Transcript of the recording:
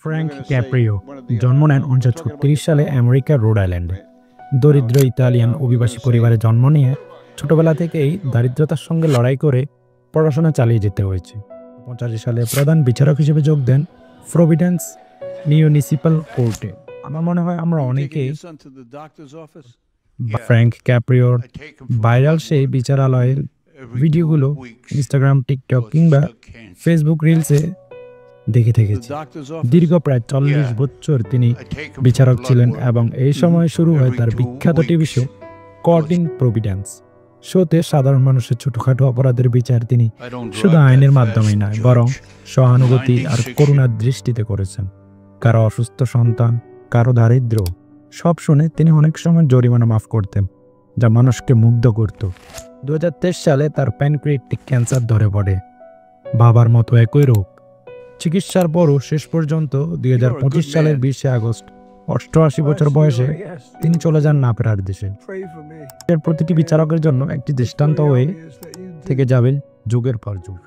Frank Caprio জন্ম নেন 1936 সালে আমেরিকার রোড আইল্যান্ডে। দরিদ্র ইতালিয়ান অভিবাসী পরিবারে জন্ম নিয়ে ছোটবেলা থেকেই দারিদ্রতার সঙ্গে লড়াই করে পড়াশোনা চালিয়ে যেতে হয়েছে। 1985 সালে প্রধান বিচারক হিসেবে যোগ দেন প্রভিডেন্স মিউনিসিপাল কোর্টে। আমার মনে হয় আমরা অনেকেই ফ্র্যাঙ্ক ক্যাপ্রিওর ভাইরাল সেই বিচারালয়ের ভিডিওগুলো ইনস্টাগ্রাম, টিকটক কিংবা ফেসবুক রিলসে দেখে থেকেছি। দীর্ঘ প্রায় 40 বছর তিনি বিচারক ছিলেন এবং এই সময় শুরু হয় তার বিখ্যাত TV show caught in Providence. শোতে সাধারণ মানুষের ছোটখাটো অপরাধের বিচার তিনি শুধু আইনের মাধ্যমেই নয়, বরং সহানুভূতি আর করুণার দৃষ্টিতে করেছেন। কারো অসুস্থ সন্তান, কারো দারিদ্র, সব শুনে তিনি অনেক সময় জরিমানা মাফ করতেন, যা মানুষকে মুগ্ধ করত। 2023 সালে তার প্যানক্রিয়াটিক ক্যান্সার ধরে পড়ে, বাবার মতো একই রোগ। চিকিৎসার পরও শেষ পর্যন্ত 2025 সালের 20 আগস্ট 88 বছর বয়সে তিনি চলে যান না ফেরার দেশে। প্রতিটি বিচারকের জন্য একটি দৃষ্টান্ত হয়ে থেকে যাবে যুগের পর যুগ।